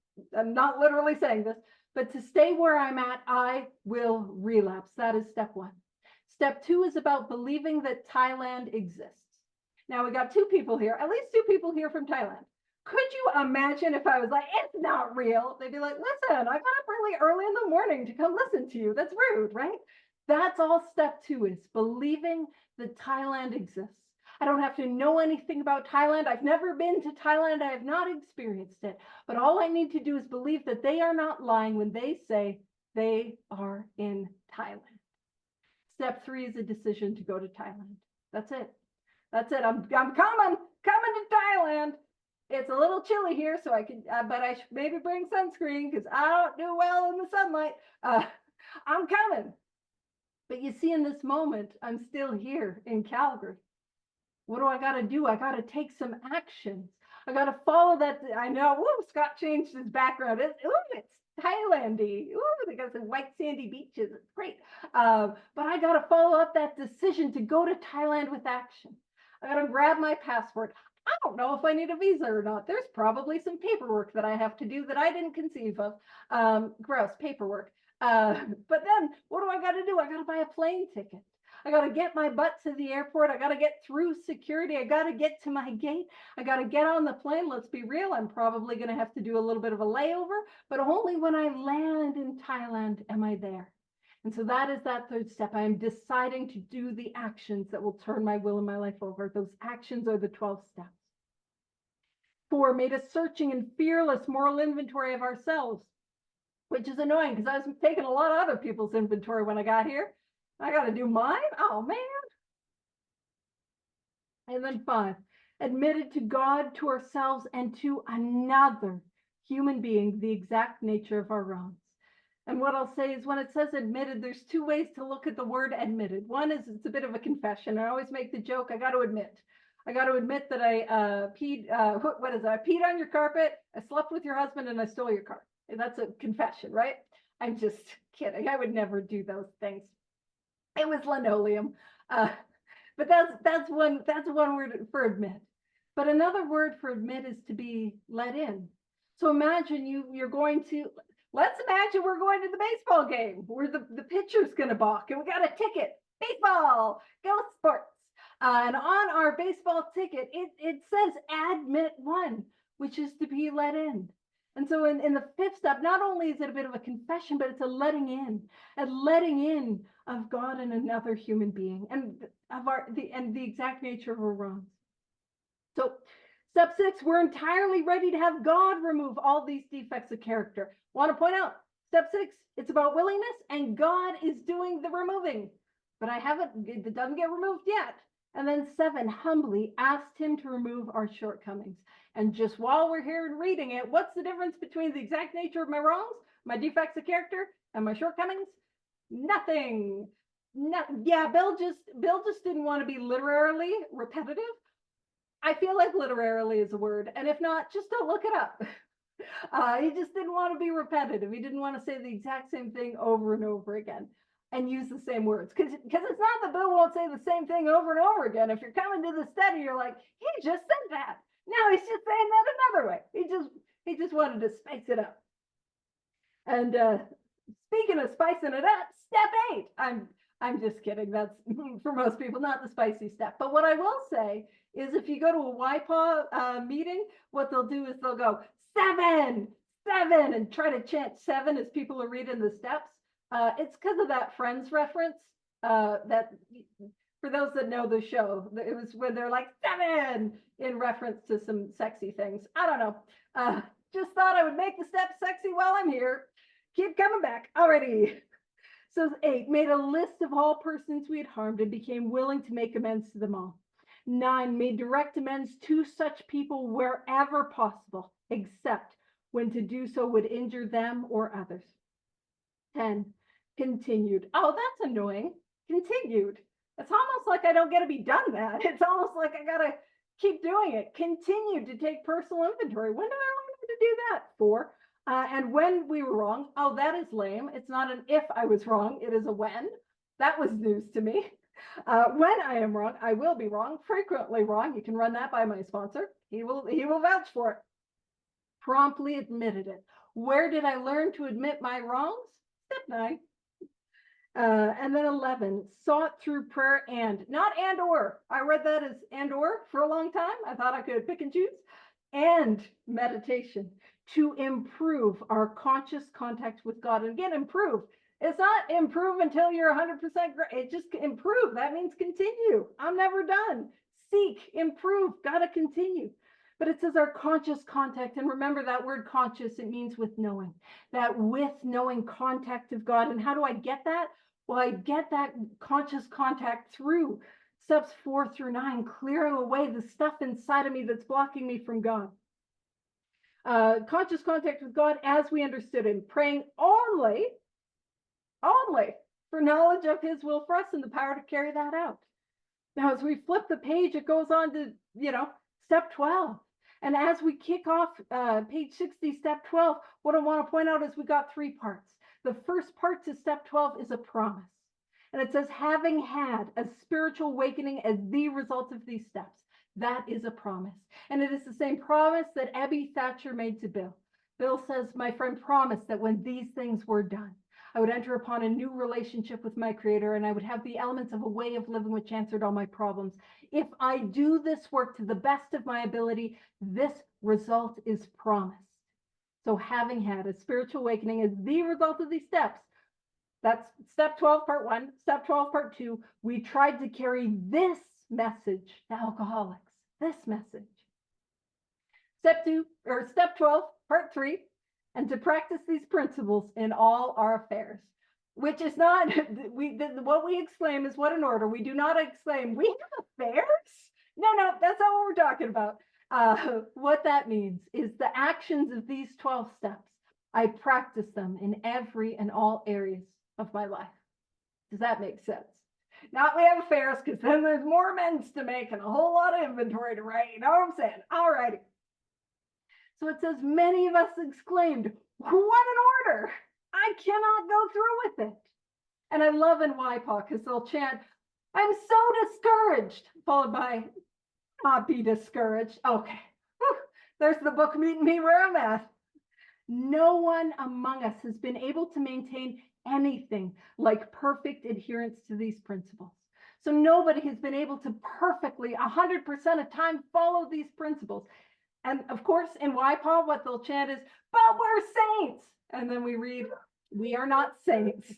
saying this, but to stay where I'm at, I will relapse. That is step one. Step two is about believing that Thailand exists. Now we got two people here, at least two people here from Thailand. Could you imagine if I was like, it's not real? They'd be like, listen, I got up really early in the morning to come listen to you. That's rude, right? That's all step two is, believing that Thailand exists. I don't have to know anything about Thailand. I've never been to Thailand. I have not experienced it. But all I need to do is believe that they are not lying when they say they are in Thailand. Step three is a decision to go to Thailand. That's it. That's it. I'm coming to Thailand. It's a little chilly here, so I can, but I should maybe bring sunscreen because I don't do well in the sunlight. I'm coming. But you see, in this moment, I'm still here in Calgary. What do I got to do? I got to take some actions. I got to follow that. I know. Woo, Scott changed his background. It's Thailandy. Ooh, they got some white sandy beaches. It's great. But I got to follow up that decision to go to Thailand with action. I got to grab my passport. I don't know if I need a visa or not. There's probably some paperwork that I have to do that I didn't conceive of. Gross paperwork. But then what do I got to do? I got to buy a plane ticket. I got to get my butt to the airport. I got to get through security. I got to get to my gate. I got to get on the plane. Let's be real. I'm probably going to have to do a little bit of a layover, but only when I land in Thailand am I there. And so that is that third step. I am deciding to do the actions that will turn my will and my life over. Those actions are the 12 steps. 4, made a searching and fearless moral inventory of ourselves, which is annoying because I was taking a lot of other people's inventory when I got here. I got to do mine. Oh, man. And then 5, admitted to God, to ourselves, and to another human being the exact nature of our wrongs. And what I'll say is when it says admitted, there's 2 ways to look at the word admitted. One is it's a bit of a confession. I always make the joke, I got to admit that I peed, I peed on your carpet, I slept with your husband, and I stole your car. And that's a confession, right? I'm just kidding. I would never do those things. It was linoleum. But that's one word for admit. But another word for admit is to be let in. So imagine you're going to, let's imagine we're going to the baseball game where the pitcher's going to balk and we got a ticket. Baseball, go sports. And on our baseball ticket, it says admit 1, which is to be let in. And so in the 5th step, not only is it a bit of a confession, but it's a letting in of God and another human being and of the exact nature of our wrongs. So step 6, we're entirely ready to have God remove all these defects of character. Want to point out, step 6, it's about willingness and God is doing the removing. But it doesn't get removed yet. And then 7, humbly asked him to remove our shortcomings. And just while we're here and reading it, what's the difference between the exact nature of my wrongs, my defects of character, and my shortcomings? Nothing. Yeah, Bill just didn't want to be literally repetitive. I feel like literally is a word. And if not, just don't look it up. He just didn't want to be repetitive. He didn't want to say the exact same thing over and over again and use the same words. Because it's not that Bill won't say the same thing over and over again. If you're coming to the study, you're like, he just said that. Now he's just saying that another way. He just wanted to spice it up. And speaking of spicing it up, step 8. I'm just kidding. That's for most people not the spicy step. But what I will say is if you go to a YPAW meeting, what they'll do is they'll go 7, 7, and try to chant 7 as people are reading the steps. It's because of that Friends reference. That for those that know the show, it was when they're like 7 in reference to some sexy things. I don't know. Just thought I would make the steps sexy while I'm here. Keep coming back. Alrighty. So 8, made a list of all persons we had harmed and became willing to make amends to them all. 9, made direct amends to such people wherever possible, except when to do so would injure them or others. 10, continued. Oh, that's annoying. Continued. It's almost like I don't get to be done that. It's almost like I got to keep doing it. Continued to take personal inventory. When did I learn how to do that? 4, and when we were wrong. Oh, that is lame. It's not an if I was wrong. It is a when. That was news to me. When I am wrong, I will be wrong, frequently wrong. You can run that by my sponsor. He will vouch for it. Promptly admitted it. Where did I learn to admit my wrongs? Step 9. And then 11, sought through prayer not and or. I read that as and or for a long time. I thought I could pick and choose. And meditation to improve our conscious contact with God. And again, improve. It's not improve until you're 100% great. It just improve. That means continue. I'm never done. Seek, improve, gotta continue. But it says our conscious contact. And remember that word conscious, it means with knowing. That with knowing contact of God. And how do I get that? Well, I get that conscious contact through steps 4 through 9, clearing away the stuff inside of me that's blocking me from God. Conscious contact with God as we understood him, praying only for knowledge of his will for us and the power to carry that out. Now, as we flip the page, it goes on to, step 12. And as we kick off page 60, step 12, what I want to point out is we got 3 parts. The first part to step 12 is a promise. And it says, having had a spiritual awakening as the result of these steps. That is a promise. And it is the same promise that Abby Thatcher made to Bill. Bill says, my friend promised that when these things were done, I would enter upon a new relationship with my creator and I would have the elements of a way of living which answered all my problems. If I do this work to the best of my ability, this result is promised. So having had a spiritual awakening as the result of these steps, That's step 12, part 1. Step 12, part 2. We tried to carry this message to alcoholics. This message. Step 12, part 3. And to practice these principles in all our affairs. Which is not, what we exclaim is what in order. We do not exclaim, we have affairs? No, that's not what we're talking about. What that means is the actions of these 12 steps. I practice them in every and all areas of my life. Does that make sense? Not we have affairs, because then there's more amends to make and a whole lot of inventory to write. You know what I'm saying? All righty. So it says, many of us exclaimed, what an order! I cannot go through with it. And I love in YPA because they'll chant, I'm so discouraged, followed by not be discouraged. Okay, whew, there's the book meeting me where I'm at. No one among us has been able to maintain anything like perfect adherence to these principles. So nobody has been able to perfectly 100% of time follow these principles. And of course, in YPA, what they'll chant is, but we're saints. And then we read, we are not saints.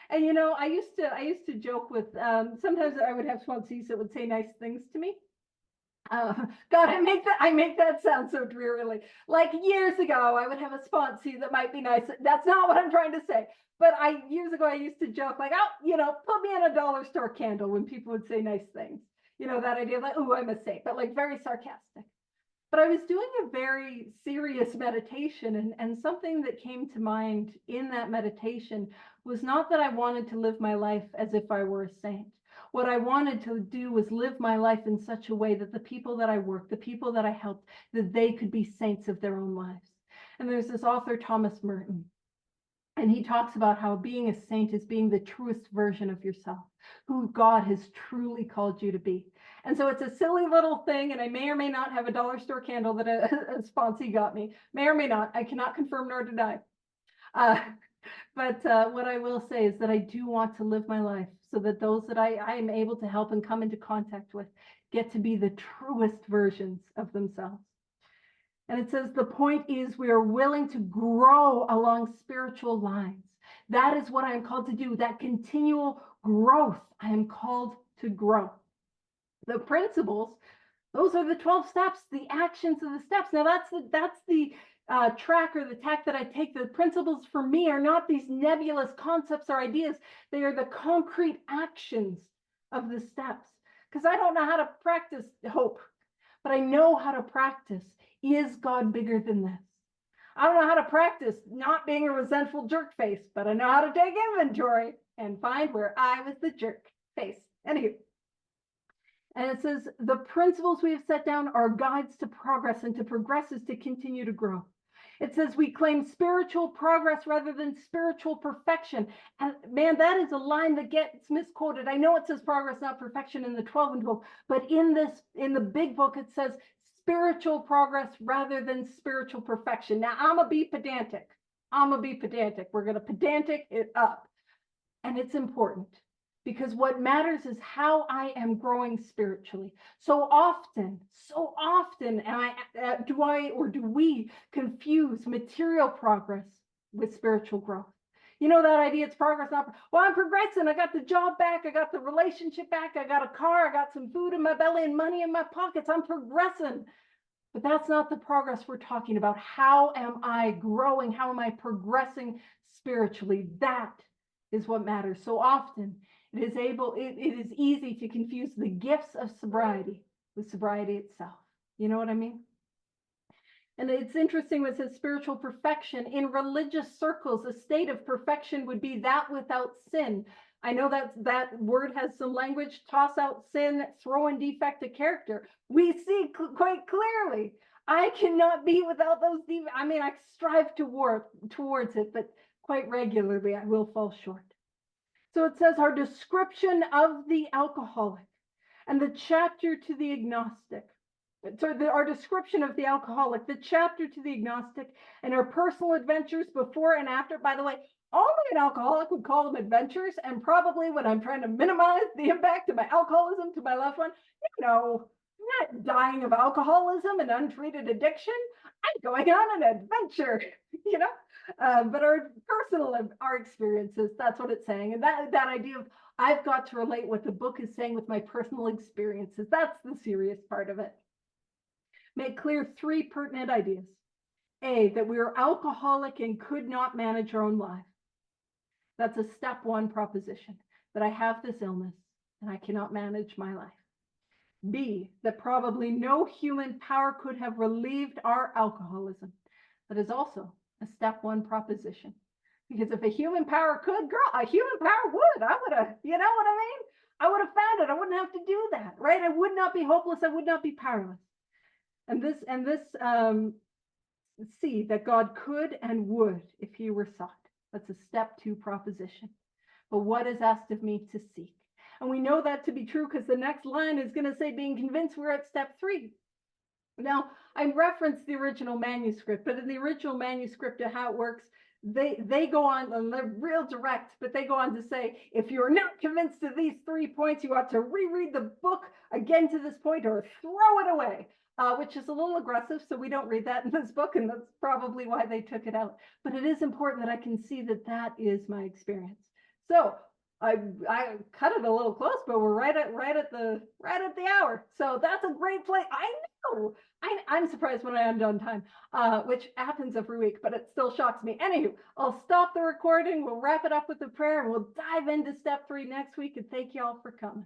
And you know, I used to joke with, sometimes I would have sponsees that would say nice things to me. God, I make that sound so drearily. Like years ago, I would have a sponsee that might be nice. That's not what I'm trying to say. But years ago, I used to joke like, oh, you know, put me in a dollar store candle when people would say nice things. You know, that idea of like, oh, I'm a saint, but like very sarcastic. But I was doing a very serious meditation, and something that came to mind in that meditation was not that I wanted to live my life as if I were a saint. What I wanted to do was live my life in such a way that the people that I worked, the people that I helped, that they could be saints of their own lives. And there's this author, Thomas Merton, and he talks about how being a saint is being the truest version of yourself, who God has truly called you to be. And so it's a silly little thing, and I may or may not have a dollar store candle that a sponsee got me. May or may not. I cannot confirm nor deny. But what I will say is that I do want to live my life so that those that I am able to help and come into contact with get to be the truest versions of themselves. And it says, the point is we are willing to grow along spiritual lines. That is what I am called to do, that continual growth. I am called to grow. The principles, those are the 12 steps, the actions of the steps. Now that's the track or the tack that I take. The principles for me are not these nebulous concepts or ideas. They are the concrete actions of the steps. Because I don't know how to practice hope, but I know how to practice, is God bigger than this? I don't know how to practice not being a resentful jerk face, but I know how to take inventory and find where I was the jerk face. Anywho. And it says, the principles we have set down are guides to progress, and to progress is to continue to grow. It says we claim spiritual progress rather than spiritual perfection. And man, that is a line that gets misquoted. I know it says progress, not perfection in the 12 and 12, but in the big book, it says spiritual progress rather than spiritual perfection. Now, I'm going to be pedantic. We're going to pedantic it up. And it's important. Because what matters is how I am growing spiritually. So often do we confuse material progress with spiritual growth? You know that idea, it's progress, not, well, I'm progressing. I got the job back. I got the relationship back. I got a car. I got some food in my belly and money in my pockets. I'm progressing. But that's not the progress we're talking about. How am I growing? How am I progressing spiritually? That is what matters. So often, it is easy to confuse the gifts of sobriety with sobriety itself. You know what I mean? And it's interesting when it says spiritual perfection. In religious circles, a state of perfection would be that without sin. I know that word has some language, toss out sin, throw in defect of character. We see quite clearly, I cannot be without those defects. I mean, I strive towards it, but quite regularly I will fall short. So it says our description of the alcoholic and the chapter to the agnostic. So our description of the alcoholic, the chapter to the agnostic, and our personal adventures before and after. By the way, only an alcoholic would call them adventures. And probably when I'm trying to minimize the impact of my alcoholism to my loved one, not dying of alcoholism and untreated addiction. I'm going on an adventure, you know. But our experiences, that's what it's saying. And that idea of I've got to relate what the book is saying with my personal experiences. That's the serious part of it. Make clear 3 pertinent ideas. A, that we are alcoholic and could not manage our own life. That's a step 1 proposition, that I have this illness and I cannot manage my life. B, that probably no human power could have relieved our alcoholism. That is also a step 1 proposition. Because if a human power could, girl, a human power would. I would have, you know what I mean? I would have found it. I wouldn't have to do that, right? I would not be hopeless. I would not be powerless. And this C, that God could and would if he were sought. That's a step 2 proposition. But what is asked of me to seek? And we know that to be true because the next line is going to say, being convinced, we're at step 3. Now, I referenced the original manuscript, but in the original manuscript of how it works, they go on, and they're real direct, but they go on to say, if you're not convinced of these 3 points, you ought to reread the book again to this point or throw it away. Which is a little aggressive, so we don't read that in this book, and that's probably why they took it out. But it is important that I can see that that is my experience. So I cut it a little close, but we're right at the hour. So that's a great place. I know. I'm surprised when I end on time, which happens every week, but it still shocks me. Anywho, I'll stop the recording. We'll wrap it up with a prayer, and we'll dive into step 3 next week. And thank you all for coming.